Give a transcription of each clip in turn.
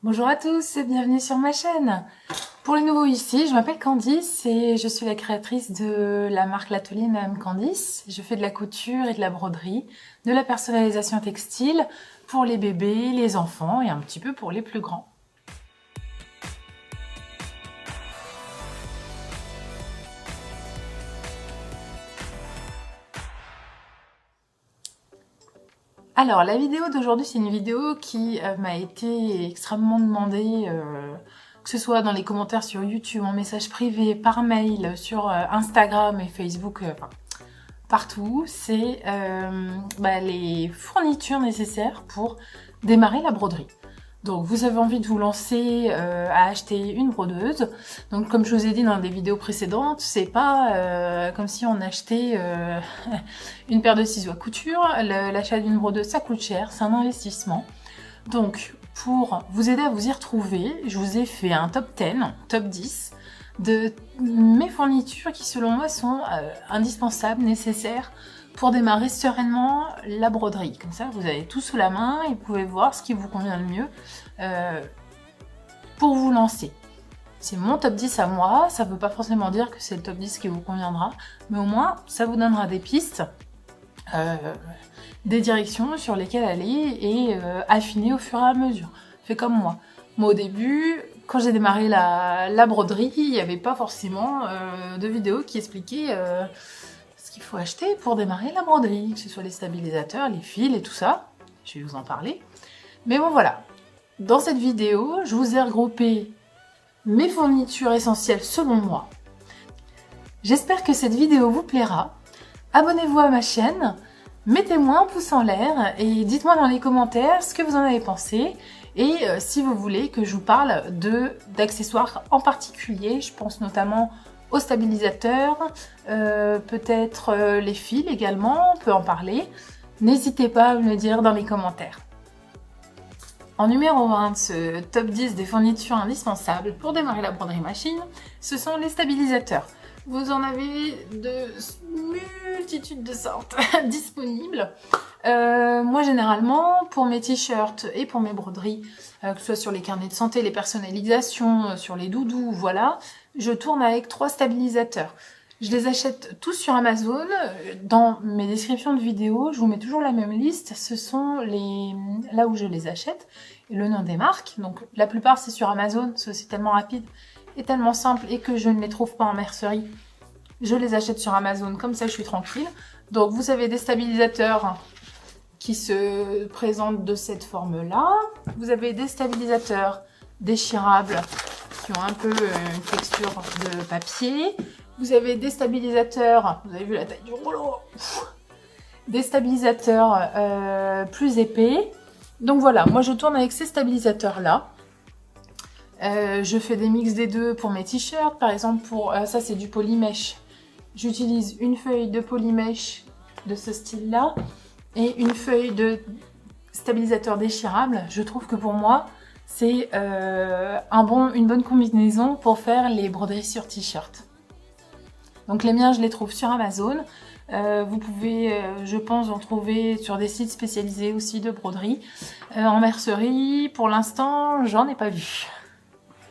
Bonjour à tous et bienvenue sur ma chaîne. Pour les nouveaux ici, je m'appelle Candice et je suis la créatrice de la marque L'Atelier Madame Candice. Je fais de la couture et de la broderie, de la personnalisation textile pour les bébés, les enfants et un petit peu pour les plus grands. Alors, la vidéo d'aujourd'hui, c'est une vidéo qui m'a été extrêmement demandée, que ce soit dans les commentaires sur YouTube, en message privé, par mail, sur Instagram et Facebook, enfin, partout. C'est les fournitures nécessaires pour démarrer la broderie. Donc vous avez envie de vous lancer à acheter une brodeuse. Donc comme je vous ai dit dans des vidéos précédentes, c'est pas comme si on achetait une paire de ciseaux à couture. L'achat d'une brodeuse, ça coûte cher, c'est un investissement. Donc pour vous aider à vous y retrouver, je vous ai fait un top 10, top 10 de mes fournitures qui selon moi sont indispensables, nécessaires pour démarrer sereinement la broderie. Comme ça, vous avez tout sous la main et vous pouvez voir ce qui vous convient le mieux pour vous lancer. C'est mon top 10 à moi, ça ne veut pas forcément dire que c'est le top 10 qui vous conviendra, mais au moins, ça vous donnera des pistes, des directions sur lesquelles aller et affiner au fur et à mesure. Faites comme moi. Moi, au début, quand j'ai démarré la broderie, il n'y avait pas forcément de vidéo qui expliquait ce qu'il faut acheter pour démarrer la broderie, que ce soit les stabilisateurs, les fils et tout ça. Je vais vous en parler. Mais bon, voilà. Dans cette vidéo, je vous ai regroupé mes fournitures essentielles selon moi. J'espère que cette vidéo vous plaira. Abonnez-vous à ma chaîne, mettez-moi un pouce en l'air et dites-moi dans les commentaires ce que vous en avez pensé. Et si vous voulez que je vous parle d'accessoires en particulier, je pense notamment aux stabilisateurs, peut-être les fils également, on peut en parler. N'hésitez pas à me le dire dans les commentaires. En numéro 1 de ce top 10 des fournitures indispensables pour démarrer la broderie machine, ce sont les stabilisateurs. Vous en avez de multitudes de sortes disponibles. Moi, généralement, pour mes t-shirts et pour mes broderies, que ce soit sur les carnets de santé, les personnalisations, sur les doudous, voilà, je tourne avec 3 stabilisateurs. Je les achète tous sur Amazon. Dans mes descriptions de vidéos, je vous mets toujours la même liste. Ce sont là où je les achète et le nom des marques. Donc, la plupart, c'est sur Amazon, parce que c'est tellement rapide et tellement simple et que je ne les trouve pas en mercerie. Je les achète sur Amazon, comme ça je suis tranquille. Donc vous avez des stabilisateurs qui se présentent de cette forme-là. Vous avez des stabilisateurs déchirables qui ont un peu une texture de papier. Vous avez des stabilisateurs, vous avez vu la taille du rouleau, des stabilisateurs plus épais. Donc voilà, moi je tourne avec ces stabilisateurs-là. Je fais des mix des deux pour mes t-shirts, par exemple pour ça c'est du polymèche. J'utilise une feuille de polymèche de ce style-là et une feuille de stabilisateur déchirable. Je trouve que pour moi c'est une bonne combinaison pour faire les broderies sur t-shirt. Donc les miens je les trouve sur Amazon. Vous pouvez, je pense, en trouver sur des sites spécialisés aussi de broderie. En mercerie, pour l'instant, j'en ai pas vu.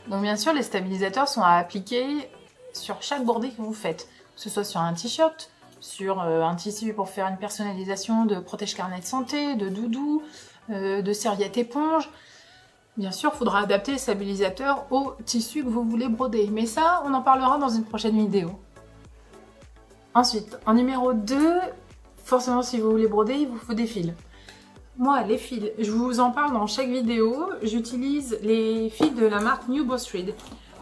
Donc bien sûr, les stabilisateurs sont à appliquer sur chaque broderie que vous faites, que ce soit sur un t-shirt, sur un tissu pour faire une personnalisation de protège-carnet de santé, de doudou, de serviette éponge. Bien sûr, il faudra adapter les stabilisateurs au tissu que vous voulez broder, mais ça, on en parlera dans une prochaine vidéo. Ensuite, en numéro 2, forcément si vous voulez broder, il vous faut des fils. Moi, les fils, je vous en parle dans chaque vidéo, j'utilise les fils de la marque New Boss Thread,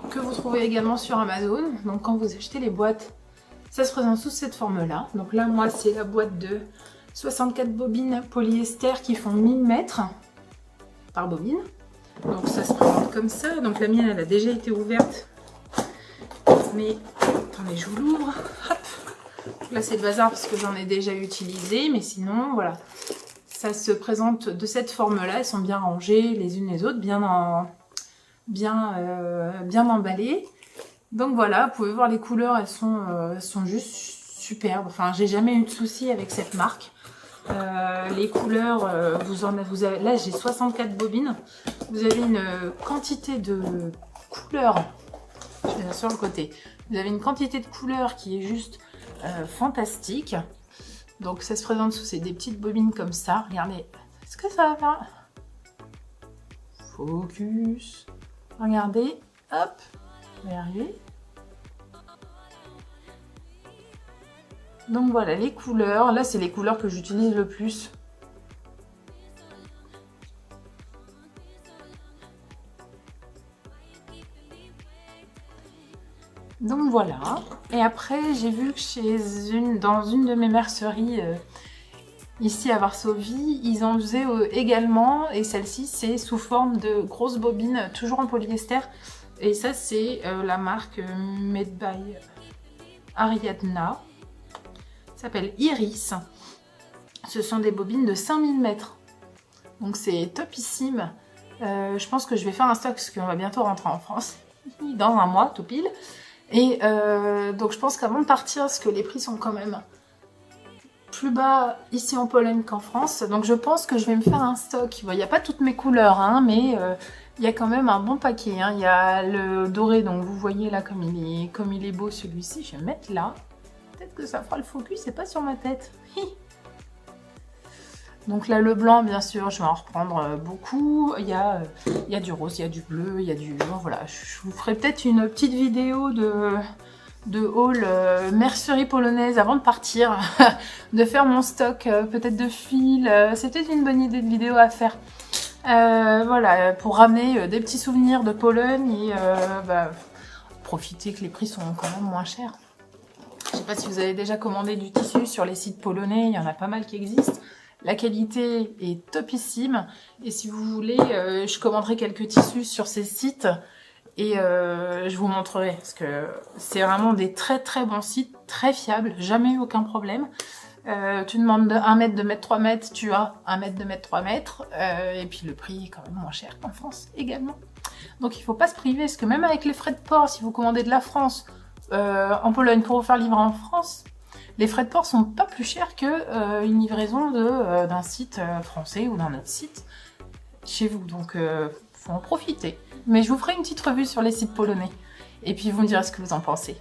que vous trouvez également sur Amazon. Donc quand vous achetez les boîtes, ça se présente sous cette forme-là. Donc là, moi, c'est la boîte de 64 bobines polyester qui font 1000 mètres par bobine. Donc ça se présente comme ça. Donc la mienne, elle a déjà été ouverte. Mais, attendez, je vous l'ouvre. Hop. Là, c'est le bazar parce que j'en ai déjà utilisé, mais sinon, voilà. Ça se présente de cette forme-là, elles sont bien rangées les unes les autres, bien emballées. Donc voilà, vous pouvez voir les couleurs, elles sont juste superbes. Enfin, j'ai jamais eu de soucis avec cette marque. Les couleurs, vous avez, là j'ai 64 bobines. Vous avez une quantité de couleurs. Je vais sur le côté. Vous avez une quantité de couleurs qui est juste fantastique. Donc ça se présente sous des petites bobines comme ça. Regardez, est-ce que ça va faire? Focus. Regardez, hop, on va y arriver. Donc voilà les couleurs. Là c'est les couleurs que j'utilise le plus. Donc voilà. Et après j'ai vu que dans une de mes merceries ici à Varsovie, ils en faisaient également. Et celle-ci c'est sous forme de grosses bobines, toujours en polyester. Et ça c'est la marque Made by Ariadna. Ça s'appelle Iris. Ce sont des bobines de 5000 mètres. Donc c'est topissime. Je pense que je vais faire un stock parce qu'on va bientôt rentrer en France. Dans un mois, tout pile. Et donc je pense qu'avant de partir, parce que les prix sont quand même plus bas ici en Pologne qu'en France. Donc je pense que je vais me faire un stock. Bon, il n'y a pas toutes mes couleurs, hein, mais il y a quand même un bon paquet. Hein. Il y a le doré, donc vous voyez là comme il est beau celui-ci. Je vais le mettre là. Peut-être que ça fera le focus, c'est pas sur ma tête. Donc là, le blanc, bien sûr, je vais en reprendre beaucoup. Il y a du rose, il y a du bleu, il y a du... Bon, voilà, je vous ferai peut-être une petite vidéo de haul mercerie polonaise avant de partir. De faire mon stock, peut-être de fils. C'est peut-être une bonne idée de vidéo à faire. Voilà, pour ramener des petits souvenirs de Pologne et profiter que les prix sont quand même moins chers. Je ne sais pas si vous avez déjà commandé du tissu sur les sites polonais, il y en a pas mal qui existent. La qualité est topissime et si vous voulez, je commanderai quelques tissus sur ces sites et je vous montrerai parce que c'est vraiment des très très bons sites, très fiables, jamais eu aucun problème. Tu demandes 1 mètre, 2 mètres, 3 mètres, tu as 1 mètre, 2 mètres, 3 mètres et puis le prix est quand même moins cher qu'en France également. Donc il ne faut pas se priver parce que même avec les frais de port, si vous commandez de la France, en Pologne pour vous faire livrer en France, les frais de port sont pas plus chers que une livraison d'un site français ou d'un autre site chez vous. Donc faut en profiter. Mais je vous ferai une petite revue sur les sites polonais. Et puis vous me direz ce que vous en pensez.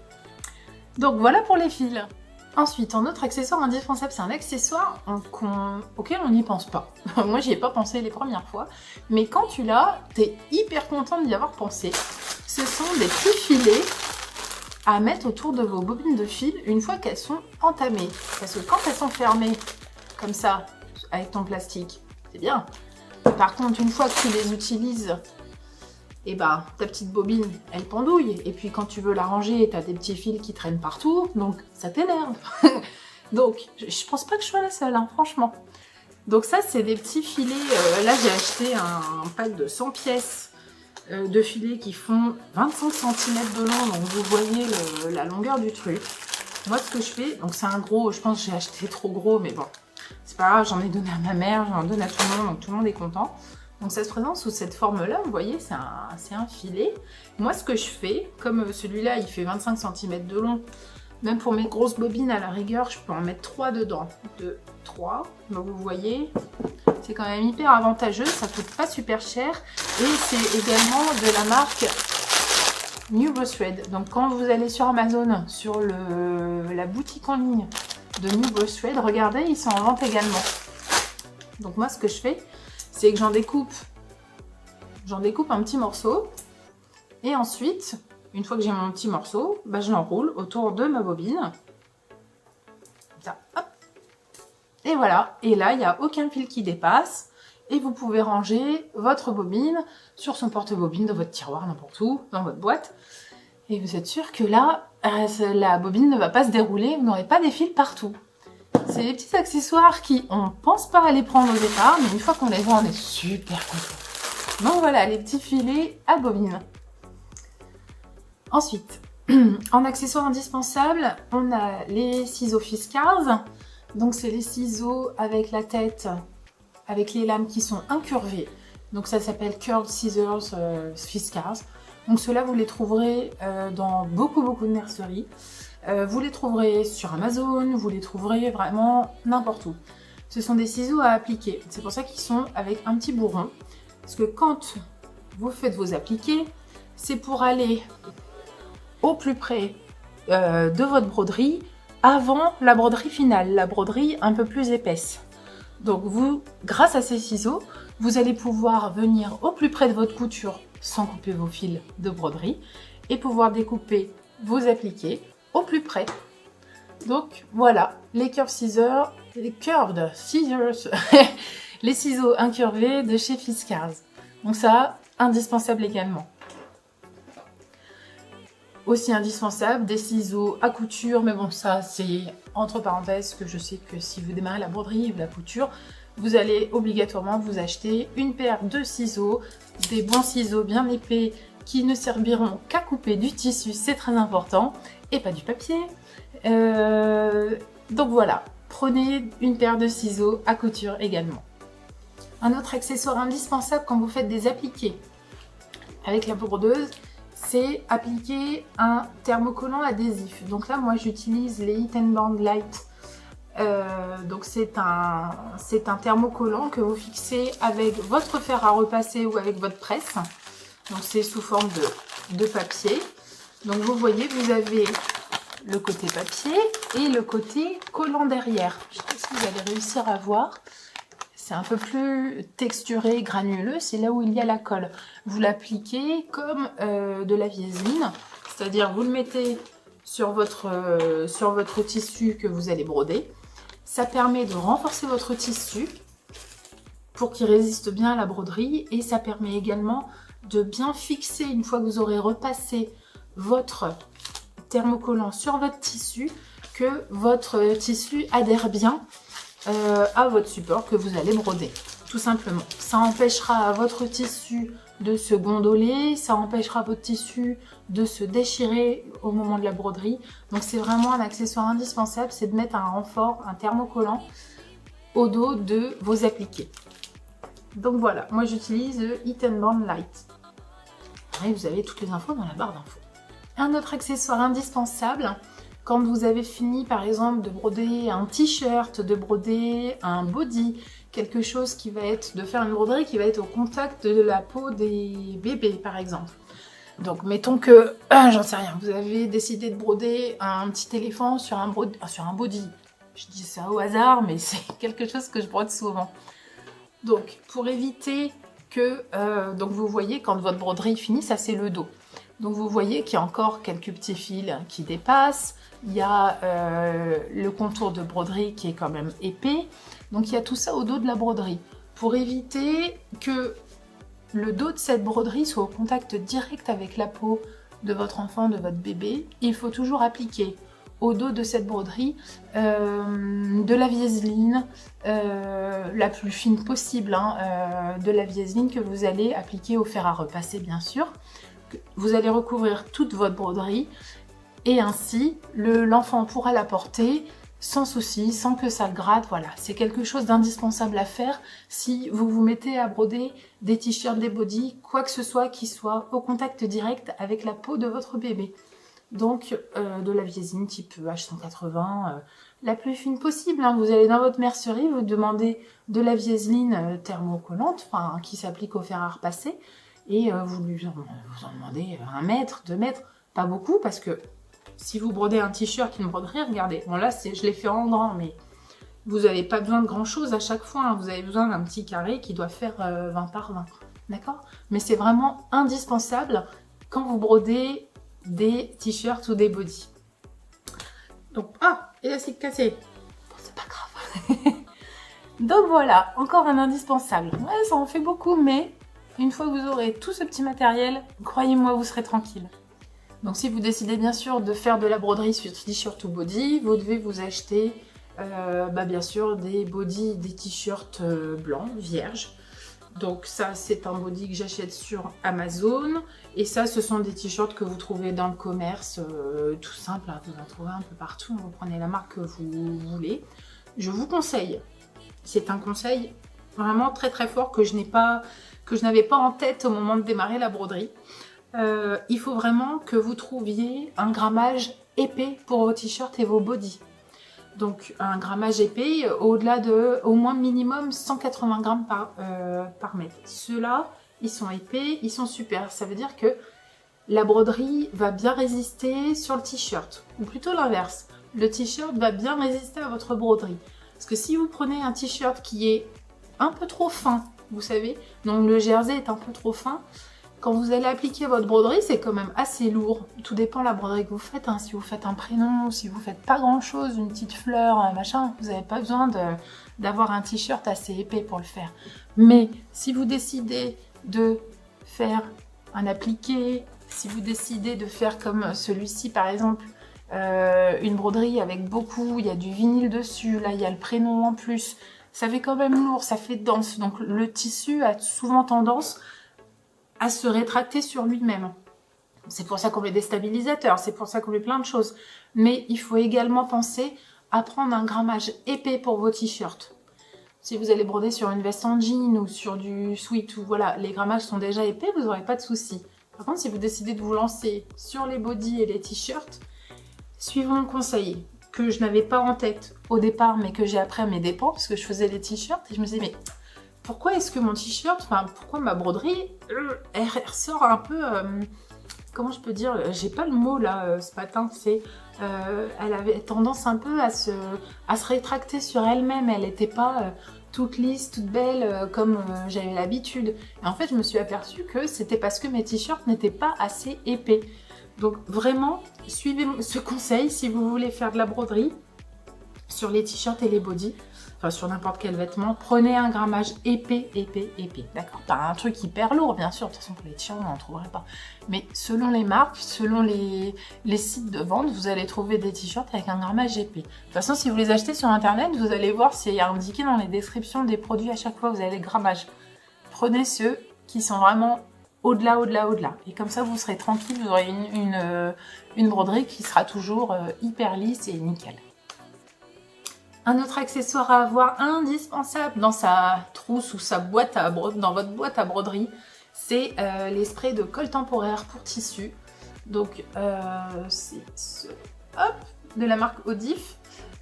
Donc voilà pour les fils. Ensuite, un autre accessoire indispensable, c'est un accessoire auquel on n'y pense pas. Moi j'y ai pas pensé les premières fois. Mais quand tu l'as, t'es hyper content d'y avoir pensé. Ce sont des petits filets à mettre autour de vos bobines de fil une fois qu'elles sont entamées. Parce que quand elles sont fermées, comme ça, avec ton plastique, c'est bien. Par contre, une fois que tu les utilises, et ta petite bobine, elle pendouille. Et puis quand tu veux la ranger, tu as des petits fils qui traînent partout, donc ça t'énerve. Donc, je pense pas que je sois la seule, hein, franchement. Donc ça, c'est des petits filets. Là, j'ai acheté un pack de 100 pièces de filets qui font 25 cm de long, donc vous voyez la longueur du truc. Moi ce que je fais, donc c'est un gros, je pense que j'ai acheté trop gros, mais bon, c'est pas grave, j'en ai donné à ma mère, j'en donne à tout le monde, donc tout le monde est content. Donc ça se présente sous cette forme-là, vous voyez, c'est un filet. Moi ce que je fais, comme celui-là il fait 25 cm de long, même pour mes grosses bobines à la rigueur, je peux en mettre 3 dedans. 2, 3, donc vous voyez, c'est quand même hyper avantageux, ça coûte pas super cher. Et c'est également de la marque Nubothread. Donc quand vous allez sur Amazon, sur la boutique en ligne de Nubothread, regardez, ils sont en vente également. Donc moi ce que je fais, c'est que j'en découpe un petit morceau. Et ensuite, une fois que j'ai mon petit morceau, je l'enroule autour de ma bobine. Ça, hop. Et voilà, et là, il n'y a aucun fil qui dépasse. Et vous pouvez ranger votre bobine sur son porte-bobine, dans votre tiroir, n'importe où, dans votre boîte. Et vous êtes sûr que là, la bobine ne va pas se dérouler, vous n'aurez pas des fils partout. C'est des petits accessoires qui, on ne pense pas à les prendre au départ, mais une fois qu'on les voit, on est super content. Donc voilà, les petits filets à bobine. Ensuite, en accessoire indispensable, on a les ciseaux Fiskars. Donc c'est les ciseaux avec la tête, avec les lames qui sont incurvées. Donc ça s'appelle Curved Scissors Fiskars. Donc ceux-là, vous les trouverez dans beaucoup de merceries. Vous les trouverez sur Amazon, vous les trouverez vraiment n'importe où. ce sont des ciseaux à appliquer. C'est pour ça qu'ils sont avec un petit bourron. Parce que quand vous faites vos appliqués, c'est pour aller au plus près de votre broderie avant la broderie finale, la broderie un peu plus épaisse. Donc vous, grâce à ces ciseaux, vous allez pouvoir venir au plus près de votre couture sans couper vos fils de broderie et pouvoir découper vos appliqués au plus près. Donc voilà, les curved scissors, les ciseaux incurvés de chez Fiskars. Donc ça, indispensable également. Aussi indispensable, des ciseaux à couture, mais bon ça c'est entre parenthèses, que je sais que si vous démarrez la broderie ou la couture, vous allez obligatoirement vous acheter une paire de ciseaux, des bons ciseaux bien épais qui ne serviront qu'à couper du tissu, c'est très important, et pas du papier. Donc voilà, prenez une paire de ciseaux à couture également. Un autre accessoire indispensable quand vous faites des appliqués avec la brodeuse, c'est appliquer un thermocollant adhésif. Donc là, moi, j'utilise les Heat & Bond Light. Donc c'est un thermocollant que vous fixez avec votre fer à repasser ou avec votre presse. Donc c'est sous forme de papier. Donc vous voyez, vous avez le côté papier et le côté collant derrière. Je ne sais pas si vous allez réussir à voir. C'est un peu plus texturé, granuleux, c'est là où il y a la colle. Vous l'appliquez comme de la vaseline, c'est-à-dire vous le mettez sur votre tissu que vous allez broder. Ça permet de renforcer votre tissu pour qu'il résiste bien à la broderie et ça permet également de bien fixer, une fois que vous aurez repassé votre thermocollant sur votre tissu, que votre tissu adhère bien à votre support que vous allez broder, tout simplement. Ça empêchera votre tissu de se gondoler, ça empêchera votre tissu de se déchirer au moment de la broderie. Donc c'est vraiment un accessoire indispensable, c'est de mettre un renfort, un thermocollant au dos de vos appliqués. Donc voilà, moi j'utilise le Heat & Bond Light. Et vous avez toutes les infos dans la barre d'infos. Un autre accessoire indispensable, quand vous avez fini par exemple de broder un t-shirt, de broder un body, quelque chose qui va être, de faire une broderie qui va être au contact de la peau des bébés par exemple. Donc mettons que, j'en sais rien, vous avez décidé de broder un petit éléphant sur un body. Je dis ça au hasard, mais c'est quelque chose que je brode souvent. Donc pour éviter que, donc vous voyez quand votre broderie finit, ça c'est le dos. Donc vous voyez qu'il y a encore quelques petits fils qui dépassent. Il y a le contour de broderie qui est quand même épais. Donc il y a tout ça au dos de la broderie. Pour éviter que le dos de cette broderie soit au contact direct avec la peau de votre enfant, de votre bébé, il faut toujours appliquer au dos de cette broderie de la vaseline la plus fine possible, de la vaseline que vous allez appliquer au fer à repasser bien sûr. Vous allez recouvrir toute votre broderie et ainsi l'enfant pourra la porter sans souci, sans que ça le gratte. Voilà, c'est quelque chose d'indispensable à faire si vous vous mettez à broder des t-shirts, des bodys, quoi que ce soit qui soit au contact direct avec la peau de votre bébé. Donc de la vaseline type H180, la plus fine possible. Vous allez dans votre mercerie, vous demandez de la vaseline thermocollante, qui s'applique au fer à repasser, et vous en demandez 1 mètre, 2 mètres, pas beaucoup, parce que si vous brodez un t-shirt, une broderie, regardez, bon là je l'ai fait en grand, mais vous n'avez pas besoin de grand chose à chaque fois, vous avez besoin d'un petit carré qui doit faire 20 par 20, d'accord? Mais c'est vraiment indispensable quand vous brodez des t-shirts ou des bodys. Donc, élastique cassé, bon, c'est pas grave. Donc voilà, encore un indispensable. Ouais, ça en fait beaucoup, mais une fois que vous aurez tout ce petit matériel, croyez-moi, vous serez tranquille. Donc si vous décidez bien sûr de faire de la broderie sur t-shirt ou body, vous devez vous acheter bien sûr des bodys, des t-shirts blancs, vierges. Donc ça c'est un body que j'achète sur Amazon. Et ça ce sont des t-shirts que vous trouvez dans le commerce, tout simple, vous en trouvez un peu partout, vous prenez la marque que vous voulez. Je vous conseille, c'est un conseil vraiment très très fort que je n'avais pas en tête au moment de démarrer la broderie. Il faut vraiment que vous trouviez un grammage épais pour vos t-shirts et vos bodys. Donc un grammage épais au-delà de au moins minimum 180 grammes par mètre. Ceux-là, ils sont épais, ils sont super. Ça veut dire que la broderie va bien résister sur le t-shirt. Ou plutôt l'inverse. Le t-shirt va bien résister à votre broderie. Parce que si vous prenez un t-shirt qui est un peu trop fin, vous savez, donc le jersey est un peu trop fin, quand vous allez appliquer votre broderie, c'est quand même assez lourd. Tout dépend de la broderie que vous faites. Hein. Si vous faites un prénom, si vous faites pas grand chose, une petite fleur, un machin, vous n'avez pas besoin d'avoir un t-shirt assez épais pour le faire. Mais si vous décidez de faire un appliqué, si vous décidez de faire comme celui-ci par exemple, une broderie avec beaucoup, il y a du vinyle dessus, là il y a le prénom en plus, ça fait quand même lourd, ça fait dense. Donc le tissu a souvent tendance à se rétracter sur lui-même. C'est pour ça qu'on met des stabilisateurs, c'est pour ça qu'on met plein de choses. Mais il faut également penser à prendre un grammage épais pour vos t-shirts. Si vous allez broder sur une veste en jean ou sur du sweat, ou voilà, les grammages sont déjà épais, vous n'aurez pas de soucis. Par contre, si vous décidez de vous lancer sur les bodys et les t-shirts, suivez mon conseil, que je n'avais pas en tête au départ, mais que j'ai appris à mes dépens, parce que je faisais des t-shirts, et je me disais, mais pourquoi est-ce que mon t-shirt, enfin, pourquoi ma broderie, elle ressort un peu, comment je peux dire, j'ai pas le mot là, ce matin, c'est, elle avait tendance un peu à se rétracter sur elle-même, elle n'était pas toute lisse, toute belle, comme j'avais l'habitude. Et en fait, je me suis aperçue que c'était parce que mes t-shirts n'étaient pas assez épais. Donc vraiment, suivez ce conseil si vous voulez faire de la broderie sur les t-shirts et les bodys. Enfin, sur n'importe quel vêtement, prenez un grammage épais, d'accord. Pas un truc hyper lourd, bien sûr, de toute façon pour les t-shirts, on n'en trouverait pas. Mais selon les marques, selon les sites de vente, vous allez trouver des t-shirts avec un grammage épais. De toute façon, si vous les achetez sur internet, vous allez voir, c'est indiqué dans les descriptions des produits à chaque fois, vous avez les grammages. Prenez ceux qui sont vraiment au-delà. Et comme ça, vous serez tranquille, vous aurez une broderie qui sera toujours hyper lisse et nickel. Un autre accessoire à avoir indispensable dans sa trousse ou sa boîte dans votre boîte à broderie, c'est les sprays de colle temporaire pour tissu. Donc c'est de la marque Odif.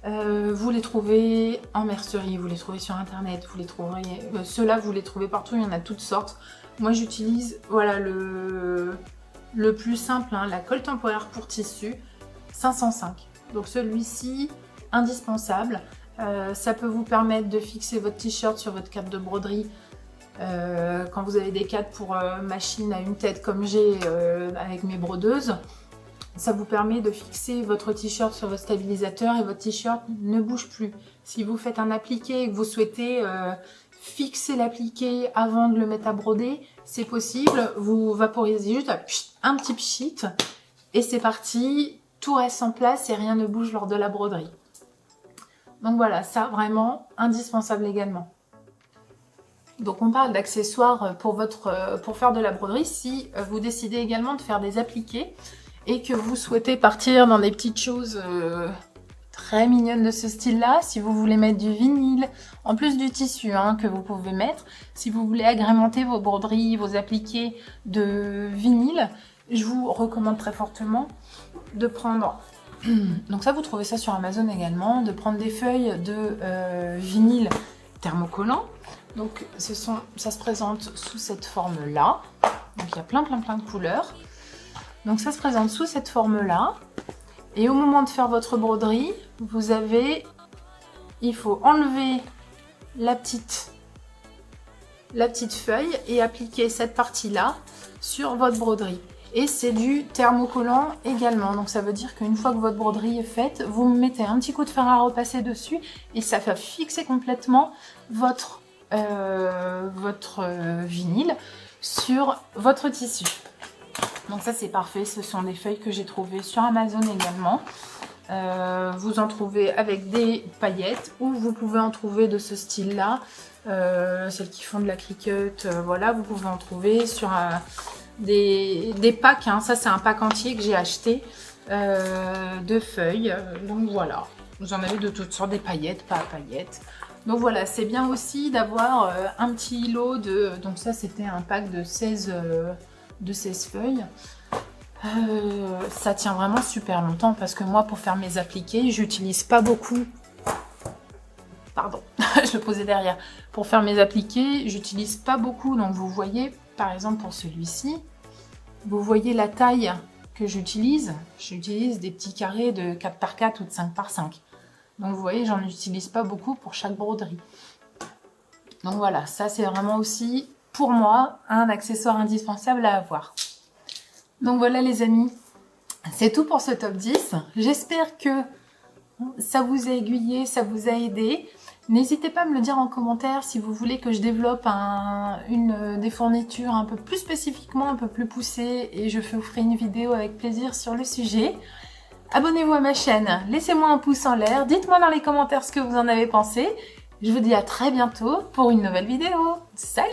Vous les trouvez en mercerie, vous les trouvez sur internet, vous les trouverez. Ceux-là, vous les trouvez partout, il y en a toutes sortes. Moi, j'utilise voilà le plus simple, hein, la colle temporaire pour tissu 505. Donc celui-ci, indispensable. Ça peut vous permettre de fixer votre t-shirt sur votre cadre de broderie quand vous avez des cadres pour machine à une tête comme j'ai avec mes brodeuses. Ça vous permet de fixer votre t-shirt sur votre stabilisateur et votre t-shirt ne bouge plus. Si vous faites un appliqué et que vous souhaitez fixer l'appliqué avant de le mettre à broder, c'est possible. Vous vaporisez juste un petit pchit et c'est parti. Tout reste en place et rien ne bouge lors de la broderie. Donc voilà, ça vraiment indispensable également. Donc on parle d'accessoires pour faire de la broderie. Si vous décidez également de faire des appliqués et que vous souhaitez partir dans des petites choses très mignonnes de ce style-là, si vous voulez mettre du vinyle, en plus du tissu hein, que vous pouvez mettre, si vous voulez agrémenter vos broderies, vos appliqués de vinyle, je vous recommande très fortement de prendre, donc ça vous trouvez ça sur Amazon également, de prendre des feuilles de vinyle thermocollant. Donc ça se présente sous cette forme-là, donc il y a plein de couleurs. Donc ça se présente sous cette forme-là, et au moment de faire votre broderie, il faut enlever la petite feuille et appliquer cette partie-là sur votre broderie. Et c'est du thermocollant également, donc ça veut dire qu'une fois que votre broderie est faite, vous mettez un petit coup de fer à repasser dessus et ça va fixer complètement votre vinyle sur votre tissu. Donc ça c'est parfait, ce sont des feuilles que j'ai trouvées sur Amazon également. Vous en trouvez avec des paillettes ou vous pouvez en trouver de ce style-là, celles qui font de la cricut, voilà, vous pouvez en trouver sur des packs, hein. Ça c'est un pack entier que j'ai acheté de feuilles, donc voilà, vous en avez de toutes sortes, des paillettes, pas à paillettes. Donc voilà, c'est bien aussi d'avoir un petit lot de, donc ça c'était un pack de 16 feuilles. Ça tient vraiment super longtemps parce que moi pour faire mes appliqués, j'utilise pas beaucoup pardon, je le posais derrière. Pour faire mes appliqués, j'utilise pas beaucoup, donc vous voyez, par exemple pour celui-ci, vous voyez la taille que j'utilise. J'utilise des petits carrés de 4 par 4 ou de 5 par 5. Donc vous voyez, j'en utilise pas beaucoup pour chaque broderie. Donc voilà, ça c'est vraiment aussi, pour moi, un accessoire indispensable à avoir. Donc voilà les amis, c'est tout pour ce top 10. J'espère que ça vous a aiguillé, ça vous a aidé. N'hésitez pas à me le dire en commentaire si vous voulez que je développe des fournitures un peu plus spécifiquement, un peu plus poussées, et je vous ferai une vidéo avec plaisir sur le sujet. Abonnez-vous à ma chaîne, laissez-moi un pouce en l'air, dites-moi dans les commentaires ce que vous en avez pensé. Je vous dis à très bientôt pour une nouvelle vidéo. Salut!